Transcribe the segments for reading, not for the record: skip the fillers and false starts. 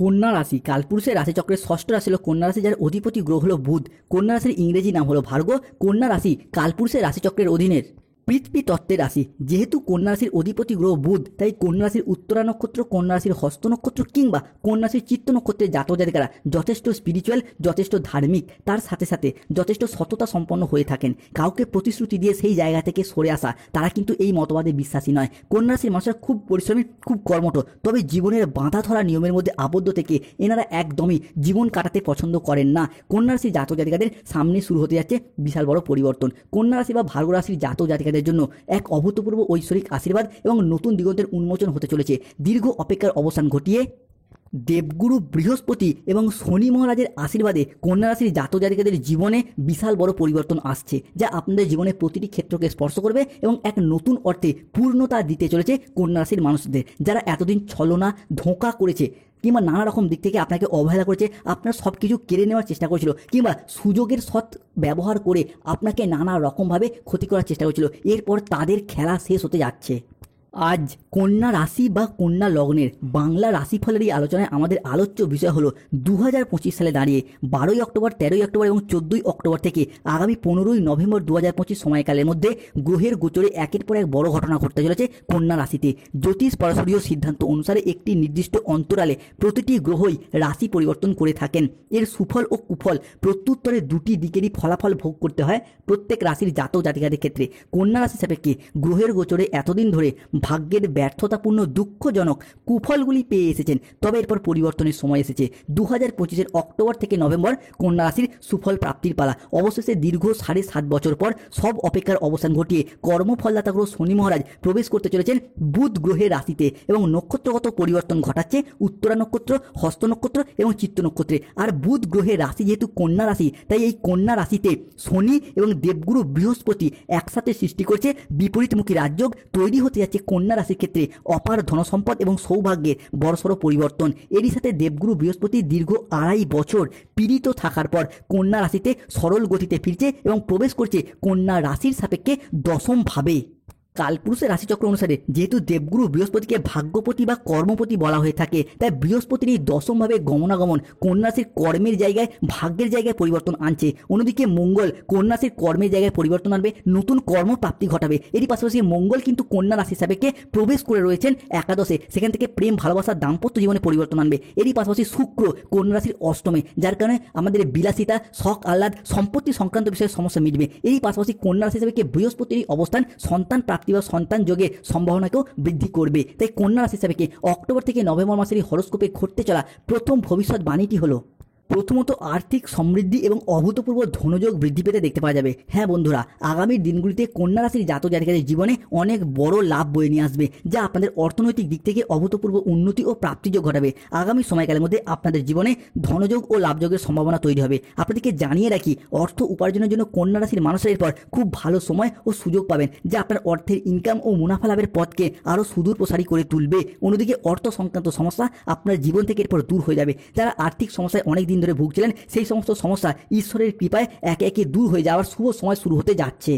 কন্যা রাশি কালপুরুষের রাশিচক্রের ষষ্ঠ রাশি হলো কন্যা রাশি, যার অধিপতি গ্রহ হলো বুধ। কন্যা রাশির ইংরেজি নাম হলো ভার্গো। কন্যা রাশি কালপুরুষের রাশিচক্রের অধীনের পৃথিবী তত্ত্বের রাশি। যেহেতু কন্যা রাশির অধিপতি গ্রহ বুধ, তাই কন্যা রাশির উত্তরা নক্ষত্র, কন্যা রাশির হস্ত নক্ষত্র কিংবা কন্যা রাশির চিত্ত নক্ষত্রের জাতক জাতিকারা যথেষ্ট স্পিরিচুয়াল, যথেষ্ট ধার্মিক, তার সাথে সাথে যথেষ্ট সততা সম্পন্ন হয়ে থাকেন। কাউকে প্রতিশ্রুতি দিয়ে সেই জায়গা থেকে সরে আসা, তারা কিন্তু এই মতবাদে বিশ্বাসী নয়। কন্যা রাশির মানুষরা খুব পরিশ্রমী, খুব কর্মঠ, তবে জীবনের বাঁধা ধরা নিয়মের মধ্যে আবদ্ধ থেকে এনারা একদমই জীবন কাটাতে পছন্দ করেন না। কন্যা রাশির জাতক জাতিকাদের সামনে শুরু হতে যাচ্ছে বিশাল বড় পরিবর্তন। কন্যা রাশি বা ভার্গো রাশির জাতক জাতিকাদের জন্য এক অভূতপূর্ব ঐশ্বরিক আশীর্বাদ এবং নতুন দিগন্তের উন্মোচন হতে চলেছে। দীর্ঘ অপেক্ষার অবসান ঘটিয়ে দেবগুরু বৃহস্পতি এবং শনি মহারাজের আশীর্বাদে কন্যা রাশির জাতক জাতিকাদের জীবনে বিশাল বড় পরিবর্তন আসছে, যা আপনাদের জীবনের প্রতিটি ক্ষেত্রকে স্পর্শ করবে এবং এক নতুন অর্থে পূর্ণতা দিতে চলেছে কন্যা রাশির মানুষদের। যারা এতদিন ছলনা, ধোঁকা করেছে কিংবা নানা রকম দিক থেকে আপনাকে অবহেলা করেছে, আপনার সব কিছু কেড়ে নেওয়ার চেষ্টা করেছিল কিংবা সুযোগের সৎ ব্যবহার করে আপনাকে নানা রকমভাবে ক্ষতি করার চেষ্টা করেছিল, এরপর তাদের খেলা শেষ হতে যাচ্ছে। আজ কন্যা রাশি বা কন্যা লগ্নের বাংলা রাশিফলের এই আলোচনায় আমাদের আলোচ্য বিষয় হলো 2025 সালে দাঁড়িয়ে 12ই অক্টোবর, 13ই অক্টোবর এবং 14ই অক্টোবর থেকে আগামী 15ই নভেম্বর 2025 সময়কালের মধ্যে গ্রহের গোচরে একের পর এক বড় ঘটনা ঘটতে চলেছে কন্যা রাশিতে। জ্যোতিষ পরাশরীয় সিদ্ধান্ত অনুসারে একটি নির্দিষ্ট অন্তরালে প্রতিটি গ্রহই রাশি পরিবর্তন করে থাকেন। এর সুফল ও কুফল প্রত্যুত্তরে দুটি দিকেরই ফলাফল ভোগ করতে হয় প্রত্যেক রাশির জাতক জাতিকাদের ক্ষেত্রে। কন্যা রাশি সাপেক্ষে গ্রহের গোচরে এতদিন ধরে ভাগ্যের ব্যর্থতাপূর্ণ দুঃখজনক কুফলগুলি পেয়ে এসেছেন, তবে এরপর পরিবর্তনের সময় এসেছে। 2025-এর অক্টোবর থেকে নভেম্বর কন্যা রাশির সুফল প্রাপ্তির পালা। অবশেষে দীর্ঘ 7.5 বছর পর সব অপেক্ষার অবসান ঘটিয়ে কর্মফলদাতা গ্রহ শনি মহারাজ প্রবেশ করতে চলেছেন বুধ গ্রহের রাশিতে এবং নক্ষত্রগত পরিবর্তন ঘটাচ্ছে উত্তরা নক্ষত্র, হস্ত নক্ষত্র এবং চিত্ত নক্ষত্রে। আর বুধ গ্রহের রাশি যেহেতু কন্যা রাশি, তাই এই কন্যা রাশিতে শনি এবং দেবগুরু বৃহস্পতি একসাথে সৃষ্টি করছে বিপরীতমুখী রাজযোগ। তৈরি হতে যাচ্ছে কন্যা রাশির ক্ষেত্রে অপার ধনসম্পদ এবং সৌভাগ্যের বড়সড় পরিবর্তন। এরই সাথে দেবগুরু বৃহস্পতি দীর্ঘ 2.5 বছর পীড়িত থাকার পর কন্যা রাশিতে সরল গতিতে ফিরছে এবং প্রবেশ করছে কন্যা রাশির সাপেক্ষে দশম ভাবে। কালপুরুষের রাশিচক্র অনুসারে যেহেতু দেবগুরু বৃহস্পতিকে ভাগ্যপতি বা কর্মপতি বলা হয়ে থাকে, তাই বৃহস্পতির এই দশমভাবে গমনাগমন কন্যা রাশির কর্মের জায়গায়, ভাগ্যের জায়গায় পরিবর্তন আনছে। অন্যদিকে মঙ্গল কন্যা রাশির কর্মের জায়গায় পরিবর্তন আনবে, নতুন কর্মপ্রাপ্তি ঘটাবে। এরই পাশাপাশি মঙ্গল কিন্তু কন্যা রাশি সাপেক্ষে প্রবেশ করে রয়েছেন একাদশে, সেখান থেকে প্রেম, ভালোবাসা, দাম্পত্য জীবনে পরিবর্তন আনবে। এরই পাশাপাশি শুক্র কন্যা রাশির অষ্টমে, যার কারণে আমাদের বিলাসিতা, শখ, আহ্লাদ, সম্পত্তি সংক্রান্ত বিষয়ে সমস্যা মিটবে। এরই পাশাপাশি কন্যা রাশি সাপেক্ষে বৃহস্পতির অবস্থান সন্তান প্রাপ্তি বা সন্তান যোগের সম্ভাবনাকেও বৃদ্ধি করবে। তাই কন্যা রাশি সাপেক্ষে অক্টোবর থেকে নভেম্বর মাসের হরোস্কোপে ঘটতে চলা প্রথম ভবিষ্যৎবাণীটি হলো, প্রথমত আর্থিক সমৃদ্ধি এবং অভূতপূর্ব ধনযোগ বৃদ্ধি পেতে দেখতে পাওয়া যাবে। হ্যাঁ বন্ধুরা, আগামী দিনগুলিতে কন্যা রাশির জাতক জাতিকাদের জীবনে অনেক বড় লাভ বয়ে নিয়ে আসবে, যা আপনাদের অর্থনৈতিক দিক থেকে অভূতপূর্ব উন্নতি ও প্রাপ্তিযোগ ঘটাবে। আগামী সময়কালের মধ্যে আপনাদের জীবনে ধনযোগ ও লাভযোগের সম্ভাবনা তৈরি হবে। আপনাদেরকে জানিয়ে রাখি, অর্থ উপার্জনের জন্য কন্যা রাশির মানুষের এরপর খুব ভালো সময় ও সুযোগ পাবেন, যা আপনার অর্থের ইনকাম ও মুনাফা লাভের পথকে আরও সুদূর প্রসারী করে তুলবে। অন্যদিকে অর্থ সংক্রান্ত সমস্যা আপনার জীবন থেকে এরপর দূর হয়ে যাবে। যারা আর্থিক সমস্যায় অনেক দিন ধরে ভুগছিলেন, সেই সমস্ত সমস্যা ঈশ্বরের কৃপায় একে একে দূর হয়ে যাওয়ার শুভ সময় শুরু হতে যাচ্ছে।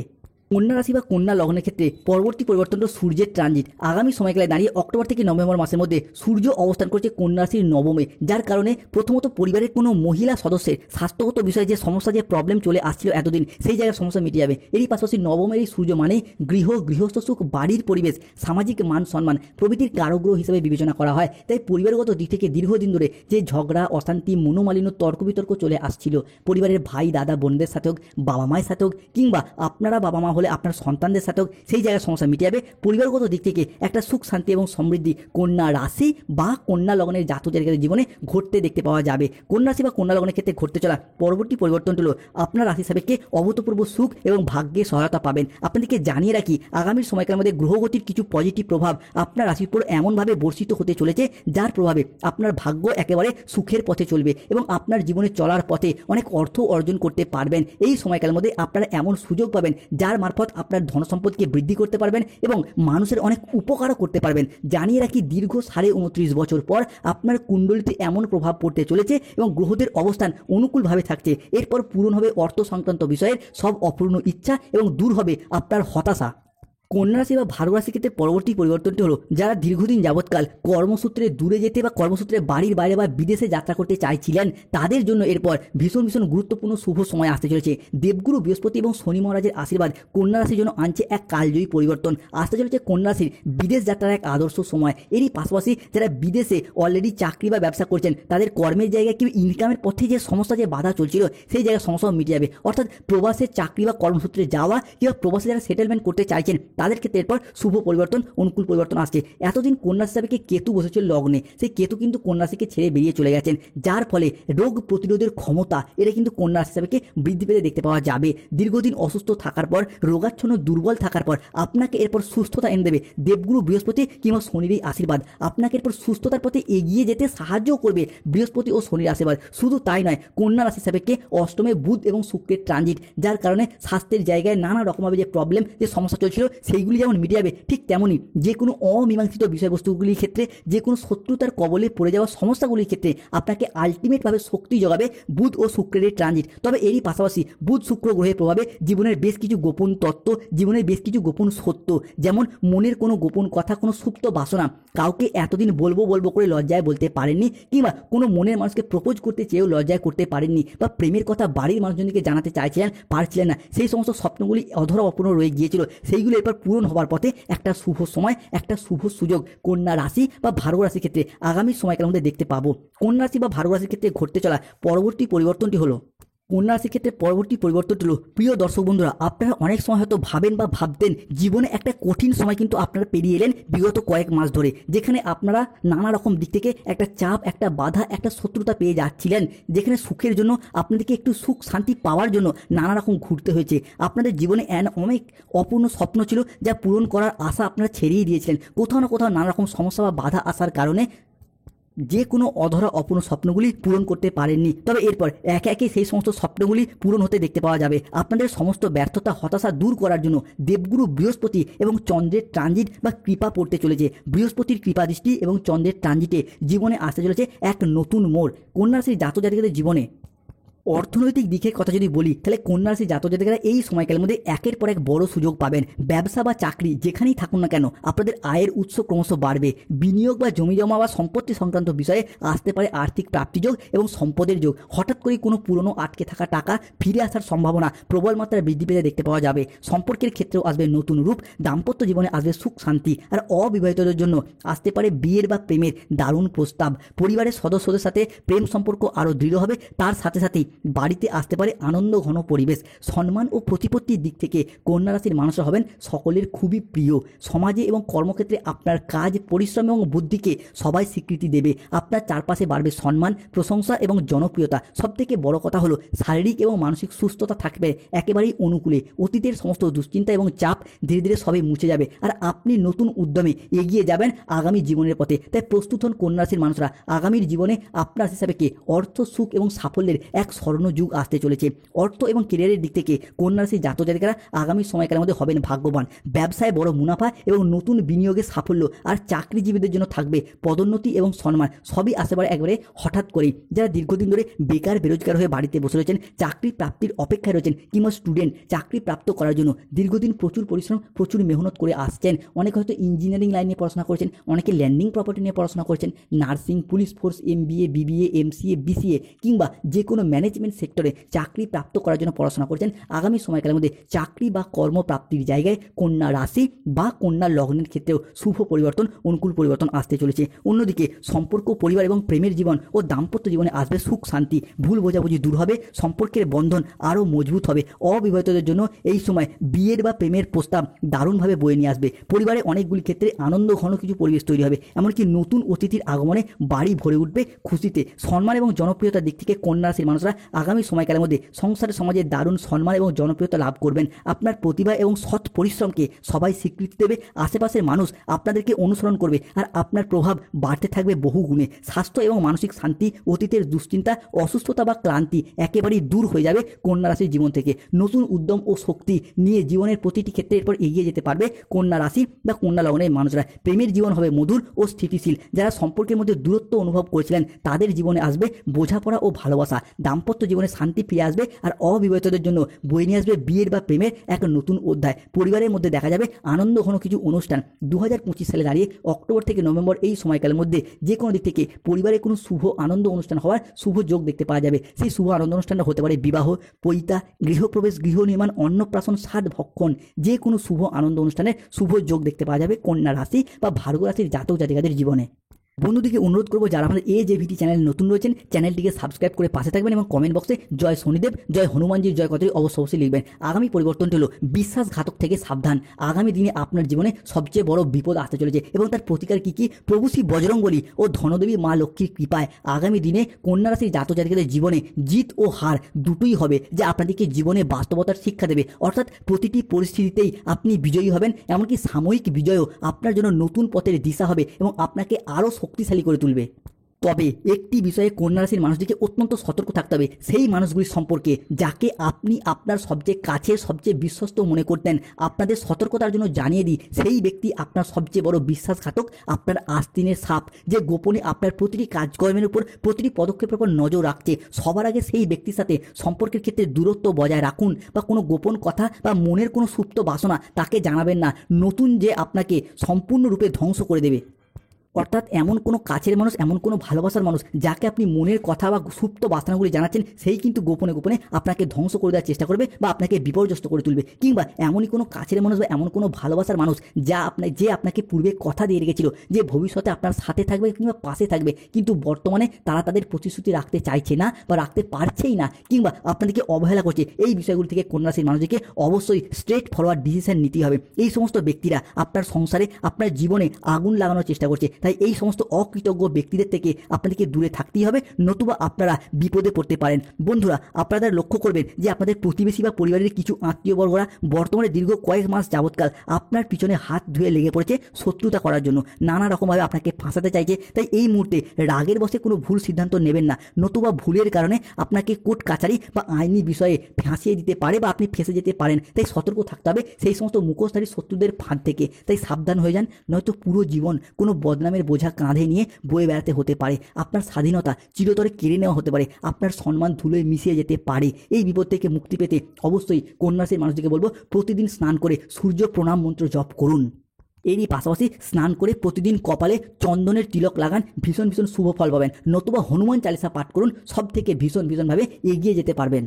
কন্যা রাশি বা কন্যা লগ্নের ক্ষেত্রে পরবর্তী পরিবর্তন হল সূর্যের ট্রানজিট। আগামী সময়কালে দাঁড়িয়ে অক্টোবর থেকে নভেম্বর মাসের মধ্যে সূর্য অবস্থান করছে কন্যা রাশির নবমে, যার কারণে প্রথমত পরিবারের কোনো মহিলা সদস্যের স্বাস্থ্যগত বিষয়ে যে সমস্যা, যে প্রবলেম চলে আসছিল এতদিন, সেই জায়গার সমস্যা মিটে যাবে। এরই পাশাপাশি নবমের এই সূর্য মানে গৃহস্থ সুখ, বাড়ির পরিবেশ, সামাজিক মান সম্মান প্রভৃতির কারগ্রহ হিসেবে বিবেচনা করা হয়। তাই পরিবারগত দিক থেকে দীর্ঘদিন ধরে যে ঝগড়া, অশান্তি, মনোমালিন্য, তর্ক বিতর্ক চলে আসছিল, পরিবারের ভাই, দাদা, বোনদের সাথে হোক, বাবা মায়ের সাথে হোক, কিংবা আপনারা বাবা মা হলে আপনার সন্তানদের সাথেও সেই জায়গায় সমস্যা মিটে যাবে। পরিবারগত দিক থেকে একটা সুখ, শান্তি এবং সমৃদ্ধি কন্যা রাশি বা কন্যা লগ্নের জাতক জাতিকাদের জীবনে ঘটতে দেখতে পাওয়া যাবে। কন্যা রাশি বা কন্যা লগ্নের ক্ষেত্রে ঘটতে চলা পরবর্তী পরিবর্তন হলো আপনার রাশি সাপেক্ষে অভূতপূর্ব সুখ এবং ভাগ্যের সহায়তা পাবেন। আপনাদেরকে জানিয়ে রাখি, আগামী সময়কালের মধ্যে গ্রহগতির কিছু পজিটিভ প্রভাব আপনার রাশির উপর এমনভাবে বর্ষিত হতে চলেছে, যার প্রভাবে আপনার ভাগ্য একেবারে সুখের পথে চলবে এবং আপনার জীবনে চলার পথে অনেক অর্থ অর্জন করতে পারবেন। এই সময়কালের মধ্যে আপনারা এমন সুযোগ পাবেন, যার মারফত আপনার ধনসম্পদকে বৃদ্ধি করতে পারবেন এবং মানুষের অনেক উপকারও করতে পারবেন। জানিয়ে রাখি, দীর্ঘ 29.5 বছর পর আপনার কুণ্ডলিতে এমন প্রভাব পড়তে চলেছে এবং গ্রহদের অবস্থান অনুকূলভাবে থাকছে। এরপর পূরণ হবে অর্থ সংক্রান্ত বিষয়ের সব অপূর্ণ ইচ্ছা এবং দূর হবে আপনার হতাশা। কন্যা রাশি বা ভার্গো রাশির ক্ষেত্রে পরবর্তী পরিবর্তনটি হলো যারা দীর্ঘদিন যাবৎকাল কর্মসূত্রে দূরে যেতে বা কর্মসূত্রে বাড়ির বাইরে বা বিদেশে যাত্রা করতে চাইছিলেন, তাদের জন্য এরপর ভীষণ ভীষণ গুরুত্বপূর্ণ শুভ সময় আসতে চলেছে। দেবগুরু বৃহস্পতি এবং শনি মহারাজের আশীর্বাদ কন্যা রাশির জন্য আনছে এক কালজয়ী পরিবর্তন। আসতে চলেছে কন্যা রাশির বিদেশ যাত্রার এক আদর্শ সময়। এরই পাশাপাশি যারা বিদেশে অলরেডি চাকরি বা ব্যবসা করছেন, তাদের কর্মের জায়গায় কি ইনকামের পথে যে সমস্যা, যে বাধা চলছিল, সেই জায়গায় সমস্যাও মিটে যাবে। অর্থাৎ প্রবাসের চাকরি বা কর্মসূত্রে যাওয়া কিংবা প্রবাসে যারা সেটেলমেন্ট করতে চাইছেন, তাদের ক্ষেত্রে এরপর শুভ পরিবর্তন, অনুকূল পরিবর্তন আসছে। এতদিন কন্যা রাশি হিসাবে কেতু বসেছিল লগ্নে, সেই কেতু কিন্তু কন্যা রাশিকে ছেড়ে বেরিয়ে চলে গেছেন, যার ফলে রোগ প্রতিরোধের ক্ষমতা এটা কিন্তু কন্যা রাশি হিসাবে বৃদ্ধি পেতে দেখতে পাওয়া যাবে। দীর্ঘদিন অসুস্থ থাকার পর, রোগাচ্ছন্ন দুর্বল থাকার পর আপনাকে এরপর সুস্থতা এনে দেবে দেবগুরু বৃহস্পতি কিংবা শনির এই আশীর্বাদ। আপনাকে এরপর সুস্থতার পথে এগিয়ে যেতে সাহায্য করবে বৃহস্পতি ও শনির আশীর্বাদ। শুধু তাই নয়, কন্যা রাশি হিসাবে অষ্টমে বুধ এবং শুক্রের ট্রানজিট, যার কারণে স্বাস্থ্যের জায়গায় নানা রকমভাবে যে প্রবলেম, যে সমস্যা চলছিল, সেইগুলি যেমন মিটে যাবে, ঠিক তেমনই যে কোনো অমীমাংসিত বিষয়বস্তুগুলির ক্ষেত্রে, যে কোনো শত্রুতার কবলে পড়ে যাওয়া সমস্যাগুলির ক্ষেত্রে আপনাকে আলটিমেটভাবে শক্তি যোগাবে বুধ ও শুক্রের এই ট্রানজিট। তবে এরই পাশাপাশি বুধ শুক্র গ্রহের প্রভাবে জীবনের বেশ কিছু গোপন তত্ত্ব, জীবনের বেশ কিছু গোপন সত্য, যেমন মনের কোনো গোপন কথা, কোনো সুপ্ত বাসনা কাউকে এতদিন বলবো বলবো করে লজ্জায় বলতে পারেননি, কিংবা কোনো মনের মানুষকে প্রপোজ করতে চেয়েও লজ্জায় করতে পারেননি, বা প্রেমের কথা বাড়ির মানুষজনকে জানাতে চাইছিলেন, পারছিলেন না, সেই সমস্ত স্বপ্নগুলি অধরা অপূর্ণ রয়ে গিয়েছিল, সেইগুলো এরপর পূরণ হবার পথে একটা শুভ সময়, একটা শুভ সুযোগ কন্যা রাশি বা ভার্গো রাশির ক্ষেত্রে আগামী সময়কালের মধ্যে দেখতে পাবো। কন্যা রাশি বা ভার্গো রাশির ক্ষেত্রে ঘটতে চলা পরবর্তী পরিবর্তনটি হলো, কন্যা রাশির ক্ষেত্রে পরবর্তী পরিবর্তনটি হলো, প্রিয় দর্শক বন্ধুরা, আপনারা অনেক সময় হয়তো ভাবেন বা ভাবতেন জীবনে একটা কঠিন সময় কিন্তু আপনারা পেরিয়ে এলেন বিগত কয়েক মাস ধরে, যেখানে আপনারা নানা রকম দিক থেকে একটা চাপ, একটা বাধা, একটা শত্রুতা পেয়ে যাচ্ছিলেন, যেখানে সুখের জন্য, আপনাদেরকে একটু সুখ শান্তি পাওয়ার জন্য নানা রকম ঘুরতে হয়েছে। আপনাদের জীবনে অনেক অপূর্ণ স্বপ্ন ছিল, যা পূরণ করার আশা আপনারা ছেড়েই দিয়েছিলেন। কোথাও না কোথাও নানা রকম সমস্যা বা বাধা আসার কারণে যে কোনো অধরা অপূর্ণ স্বপ্নগুলি পূরণ করতে পারেননি। তবে এরপর একে একে সেই সমস্ত স্বপ্নগুলি পূরণ হতে দেখতে পাওয়া যাবে। আপনাদের সমস্ত ব্যর্থতা, হতাশা দূর করার জন্য দেবগুরু বৃহস্পতি এবং চন্দ্রের ট্রানজিট বা কৃপা পড়তে চলেছে। বৃহস্পতির কৃপা দৃষ্টি এবং চন্দ্রের ট্রানজিটে জীবনে আসতে চলেছে এক নতুন মোড়। কন্যা রাশির জাতক জাতিকাদের জীবনে অর্থনৈতিক দিকের কথা যদি বলি, তাহলে কন্যা রাশির জাতক জাতিকারা এই সময়কালের মধ্যে একের পর এক বড় সুযোগ পাবেন। ব্যবসা বা চাকরি যেখানেই থাকুন না কেন, আপনাদের আয়ের উৎস ক্রমশ বাড়বে। বিনিয়োগ বা জমি জমা বা সম্পত্তি সংক্রান্ত বিষয়ে আসতে পারে আর্থিক প্রাপ্তিযোগ এবং সম্পদের যোগ। হঠাৎ করে কোনো পুরনো আটকে থাকা টাকা ফিরে আসার সম্ভাবনা প্রবল মাত্রায় বৃদ্ধি পেতে দেখতে পাওয়া যাবে। সম্পর্কের ক্ষেত্রেও আসবে নতুন রূপ। দাম্পত্য জীবনে আসবে সুখ শান্তি। আর অবিবাহিতদের জন্য আসতে পারে বিয়ের বা প্রেমের দারুণ প্রস্তাব। পরিবারের সদস্যদের সাথে প্রেম সম্পর্ক আরও দৃঢ় হবে। তার সাথে সাথেই বাড়িতে আসতে পারে আনন্দ ঘন পরিবেশ। সম্মান ও প্রতিপত্তির দিক থেকে কন্যা রাশির মানুষরা হবেন সকলের খুবই প্রিয়। সমাজে এবং কর্মক্ষেত্রে আপনার কাজ, পরিশ্রম এবং বুদ্ধিকে সবাই স্বীকৃতি দেবে। আপনার চারপাশে বাড়বে সম্মান, প্রশংসা এবং জনপ্রিয়তা। সবথেকে বড় কথা হলো শারীরিক এবং মানসিক সুস্থতা থাকবে একেবারেই অনুকূলে। অতীতের সমস্ত দুশ্চিন্তা এবং চাপ ধীরে ধীরে সবই মুছে যাবে, আর আপনি নতুন উদ্যমে এগিয়ে যাবেন আগামী জীবনের পথে। তাই প্রস্তুত হন কন্যা রাশির মানুষরা। আগামীর জীবনে আপনার হিসাবে অর্থ, সুখ এবং সাফল্যের এক যুগ আসতে চলেছে। অর্থ এবং ক্যারিয়ারের দিক থেকে কন্যা রাশির জাতক জাতিকারা আগামী সময়কালের মধ্যে হবেন ভাগ্যবান। ব্যবসায় বড় মুনাফা এবং নতুন বিনিয়োগের সাফল্য, আর চাকরিজীবীদের জন্য থাকবে পদোন্নতি এবং সম্মান। সবই আসতে পারে একবারে হঠাৎ করেই। যারা দীর্ঘদিন ধরে বেকার বেরোজগার হয়ে বাড়িতে বসে রয়েছেন, চাকরি প্রাপ্তির অপেক্ষায় রয়েছেন, কিংবা স্টুডেন্ট চাকরি প্রাপ্ত করার জন্য দীর্ঘদিন প্রচুর পরিশ্রম, প্রচুর মেহনত করে আসছেন। অনেকে হয়তো ইঞ্জিনিয়ারিং লাইন নিয়ে পড়াশোনা করেছেন, অনেকে ল্যান্ডিং প্রপার্টি নিয়ে পড়াশোনা করেছেন, nursing, police force, MBA, BBA, MCA, BCA কিংবা যে কোনো ম্যানেজমেন্ট সেক্টরে চাকরি প্রাপ্ত করার জন্য পড়াশোনা করছেন। আগামী সময়কালের মধ্যে চাকরি বা কর্মপ্রাপ্তির জায়গায় কন্যা রাশি বা কন্যা লগ্নের ক্ষেত্রেও শুভ পরিবর্তন, অনুকূল পরিবর্তন আসতে চলেছে। অন্যদিকে সম্পর্ক, পরিবার এবং প্রেমের জীবন ও দাম্পত্য জীবনে আসবে সুখ শান্তি। ভুল বোঝাবুঝি দূর হবে, সম্পর্কের বন্ধন আরও মজবুত হবে। অবিবাহিতদের জন্য এই সময় বিয়ের বা প্রেমের প্রস্তাব দারুণভাবে বয়ে নিয়ে আসবে। পরিবারে অনেকগুলি ক্ষেত্রে আনন্দ ঘন কিছু পরিবেশ তৈরি হবে। এমনকি নতুন অতিথির আগমনে বাড়ি ভরে উঠবে খুশিতে। সম্মান এবং জনপ্রিয়তার দিক থেকে কন্যা রাশির মানুষরা আগামী সময়কালের মধ্যে সংসারে সমাজে দারুণ সম্মান এবং জনপ্রিয়তা লাভ করবেন। আপনার প্রতিভা এবং সৎ পরিশ্রমকে সবাই স্বীকৃতি দেবে। আশেপাশের মানুষ আপনাদেরকে অনুসরণ করবে, আর আপনার প্রভাব বাড়তে থাকবে বহু গুণে। স্বাস্থ্য এবং মানসিক শান্তি, অতীতের দুশ্চিন্তা, অসুস্থতা বা ক্লান্তি একেবারেই দূর হয়ে যাবে কন্যা রাশির জীবন থেকে। নতুন উদ্যম ও শক্তি নিয়ে জীবনের প্রতিটি ক্ষেত্রে এরপর এগিয়ে যেতে পারবে কন্যা রাশি বা কন্যা লগ্নের মানুষরা। প্রেমের জীবন হবে মধুর ও স্থিতিশীল। যারা সম্পর্কের মধ্যে দূরত্ব অনুভব করেছিলেন, তাদের জীবনে আসবে বোঝাপড়া ও ভালোবাসা। দাম্পত্য দাম্পত্য জীবনে শান্তি ফিরে আসবে আর অবিবাহিতদের জন্য বয়ে নিয়ে আসবে বিয়ের বা প্রেমের এক নতুন অধ্যায়। পরিবারের মধ্যে দেখা যাবে আনন্দ ঘন কিছু অনুষ্ঠান। 2025 সালে দাঁড়িয়ে অক্টোবর থেকে নভেম্বর এই সময়কালের মধ্যে যে কোনো দিক থেকে পরিবারে কোনো শুভ আনন্দ অনুষ্ঠান হওয়ার শুভ যোগ দেখতে পাওয়া যাবে। সেই শুভ আনন্দ অনুষ্ঠানটা হতে পারে বিবাহ, পৈতা, গৃহপ্রবেশ, গৃহ নির্মাণ, অন্নপ্রাশন, সাধ ভক্ষণ। যে কোনো শুভ আনন্দ অনুষ্ঠানের শুভ যোগ দেখতে পাওয়া যাবে কন্যা রাশি বা ভার্গ রাশির জাতক জাতিকাদের জীবনে। বন্ধুদিকে অনুরোধ করবো যারা আমাদের AJVT চ্যানেল নতুন রয়েছেন চ্যানেলটিকে সাবস্ক্রাইব করে পাশে থাকবেন এবং কমেন্ট বক্সে জয় শনিদেব, জয় হনুমানজির জয় কথাটি অবশ্যই লিখবেন। আগামী পরিবর্তনটি হলো বিশ্বাসঘাতক থেকে সাবধান। আগামী দিনে আপনার জীবনে সবচেয়ে বড় বিপদ আসতে চলেছে এবং তার প্রতিকার কি প্রভু শ্রী বজরংবলী ও ধনদেবী মা লক্ষ্মীর কৃপায় আগামী দিনে কন্যা রাশির জাতক জাতিকাদের জীবনে জিত ও হার দুটোই হবে, যা আপনাদেরকে জীবনে বাস্তবতার শিক্ষা দেবে। অর্থাৎ প্রতিটি পরিস্থিতিতেই আপনি বিজয়ী হবেন, এমনকি সাময়িক বিজয়ও আপনার জন্য নতুন পথের দিশা হবে এবং আপনাকে আরও শক্তিশালী করে তুলবে। তবে একটি বিষয়ে কন্যা রাশির মানুষদেরকে অত্যন্ত সতর্ক থাকতে হবে সেই মানুষগুলির সম্পর্কে যাকে আপনি আপনার সবচেয়ে কাছের সবচেয়ে বিশ্বস্ত মনে করতেন। আপনাদের সতর্কতার জন্য জানিয়ে দিই, সেই ব্যক্তি আপনার সবচেয়ে বড় বিশ্বাসঘাতক, আপনার আস্তিনের সাপ, যে গোপনে আপনার প্রতিটি কাজকর্মের উপর প্রতিটি পদক্ষেপের উপর নজর রাখছে। সবার আগে সেই ব্যক্তির সাথে সম্পর্কের ক্ষেত্রে দূরত্ব বজায় রাখুন বা কোনো গোপন কথা বা মনের কোনো সুপ্ত বাসনা তাকে জানাবেন না, নতুন যে আপনাকে সম্পূর্ণরূপে ধ্বংস করে দেবে। অর্থাৎ এমন কোনো কাছের মানুষ, এমন কোনো ভালোবাসার মানুষ যাকে আপনি মনের কথা বা সুপ্ত বাসনাগুলি জানাচ্ছেন, সেই কিন্তু গোপনে গোপনে আপনাকে ধ্বংস করে দেওয়ার চেষ্টা করবে বা আপনাকে বিপর্যস্ত করে তুলবে। কিংবা এমনই কোনো কাছের মানুষ বা এমন কোনো ভালোবাসার মানুষ যে আপনাকে পূর্বে কথা দিয়ে রেখেছিল যে ভবিষ্যতে আপনার সাথে থাকবে কিংবা পাশে থাকবে, কিন্তু বর্তমানে তারা তাদের প্রতিশ্রুতি রাখতে চাইছে না বা রাখতে পারছেই না, কিংবা আপনাদেরকে অবহেলা করছে। এই বিষয়গুলি থেকে কন্যা রাশির মানুষদেরকে অবশ্যই স্ট্রেট ফরওয়ার্ড ডিসিশন নিতে হবে। এই সমস্ত ব্যক্তিরা আপনার সংসারে, আপনার জীবনে আগুন লাগানোর চেষ্টা করছে। তাই এই সমস্ত অকৃতজ্ঞ ব্যক্তিদের থেকে আপনাদেরকে দূরে থাকতেই হবে, নতুবা আপনারা বিপদে পড়তে পারেন। বন্ধুরা, আপনারা লক্ষ্য করবেন যে আপনাদের প্রতিবেশী বা পরিবারের কিছু আত্মীয়বর্গরা বর্তমানে দীর্ঘ কয়েক মাস যাবৎকাল আপনার পিছনে হাত ধুয়ে লেগে পড়েছে শত্রুতা করার জন্য, নানা রকমভাবে আপনাকে ফাঁসাতে চাইছে। তাই এই মুহূর্তে রাগের বশে কোনো ভুল সিদ্ধান্ত নেবেন না, নতুবা ভুলের কারণে আপনাকে কোর্ট কাছারি বা আইনি বিষয়ে ফাঁসিয়ে দিতে পারে বা আপনি ফেঁসে যেতে পারেন। তাই সতর্ক থাকতে হবে সেই সমস্ত মুখোশধারী শত্রুদের ফাঁদ থেকে। তাই সাবধান হয়ে যান, নয়তো পুরো জীবন কোনো বদনামের বোঝা কাঁধে নিয়ে বয়ে বেড়াতে হতে পারে। আপনার স্বাধীনতা চিরতরে কেড়ে নেওয়া হতে পারে, আপনার সম্মান ধুলোয় মিশিয়ে যেতে পারে। এই বিপদ থেকে মুক্তি পেতে অবশ্যই কন্যা রাশির মানুষদেরকে বলবো, প্রতিদিন স্নান করে সূর্য প্রণাম মন্ত্র জপ করুন। এরই পাশাপাশি স্নান করে প্রতিদিন কপালে চন্দনের তিলক লাগান, ভীষণ ভীষণ শুভ ফল পাবেন। নতুবা হনুমান চালিসা পাঠ করুন, সব থেকে ভীষণভাবে এগিয়ে যেতে পারবেন।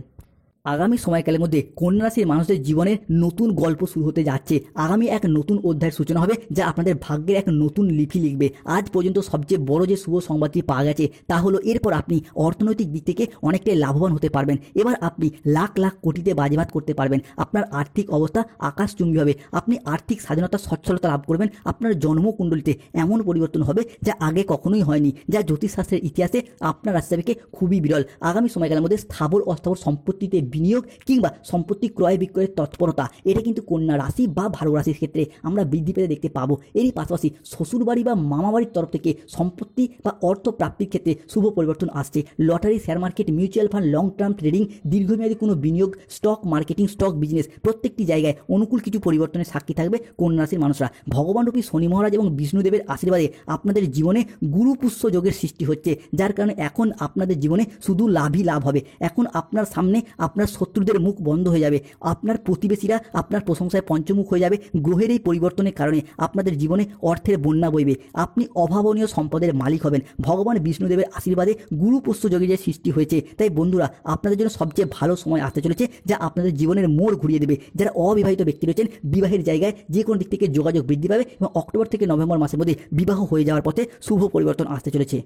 আগামী সময়কালের মধ্যে কন্যা রাশির মানুষদের জীবনের নতুন গল্প শুরু হতে যাচ্ছে। আগামী এক নতুন অধ্যায়ের সূচনা হবে, যা আপনাদের ভাগ্যের এক নতুন লিপি লিখবে। আজ পর্যন্ত সবচেয়ে বড় যে শুভ সংবাদটি পাওয়া গেছে তা হলো এরপর আপনি অর্থনৈতিক দিক থেকে অনেকটাই লাভবান হতে পারবেন। এবার আপনি লাখ লাখ কোটিতে বাজিমাত করতে পারবেন। আপনার আর্থিক অবস্থা আকাশচুম্বী হবে, আপনি আর্থিক স্বাধীনতা সচ্ছলতা লাভ করবেন। আপনার জন্মকুণ্ডলিতে এমন পরিবর্তন হবে যা আগে কখনোই হয়নি, যা জ্যোতিষশাস্ত্রের ইতিহাসে আপনার রাশি সাপেক্ষে খুবই বিরল। আগামী সময়কালের মধ্যে স্থাবর অস্থাবর সম্পত্তিতে বিনিয়োগ কিংবা সম্পত্তি ক্রয় বিক্রয়ের তৎপরতা, এটা কিন্তু কন্যা রাশি বা ভার্গ রাশির ক্ষেত্রে আমরা বৃদ্ধি পেতে দেখতে পাবো। এরই পাশাপাশি শ্বশুরবাড়ি বা মামাবাড়ির তরফ থেকে সম্পত্তি বা অর্থ প্রাপ্তির ক্ষেত্রে শুভ পরিবর্তন আসছে। Lottery, share market, mutual fund, long term trading, দীর্ঘমেয়াদী কোনো বিনিয়োগ, স্টক মার্কেটিং, স্টক বিজনেস, প্রত্যেকটি জায়গায় অনুকূল কিছু পরিবর্তনের সাক্ষী থাকবে কন্যা রাশির মানুষরা। ভগবানরূপী শনি মহারাজ এবং বিষ্ণুদেবের আশীর্বাদে আপনাদের জীবনে গুরুপুষ্য যোগের সৃষ্টি হচ্ছে, যার কারণে এখন আপনাদের জীবনে শুধু লাভই লাভ হবে। এখন আপনার সামনে আপনার শত্রুদের মুখ বন্ধ হয়ে যাবে, আপনার প্রতিবেশীরা আপনার প্রশংসায় পঞ্চমুখ হয়ে যাবে। গ্রহের এই পরিবর্তনের কারণে আপনাদের জীবনে অর্থের বন্যা বইবে, আপনি অভাবনীয় সম্পদের মালিক হবেন ভগবান বিষ্ণুদেবের আশীর্বাদে গুরুপুষ্য যোগে যে সৃষ্টি হয়েছে। তাই বন্ধুরা, আপনাদের জন্য সবচেয়ে ভালো সময় আসতে চলেছে, যা আপনাদের জীবনের মোড় ঘুরিয়ে দেবে। যারা অবিবাহিত ব্যক্তি রয়েছেন, বিবাহের জায়গায় যে কোনো দিক থেকে যোগাযোগ বৃদ্ধি পাবে এবং অক্টোবর থেকে নভেম্বর মাসের মধ্যে বিবাহ হয়ে যাওয়ার পথে শুভ পরিবর্তন আসতে চলেছে।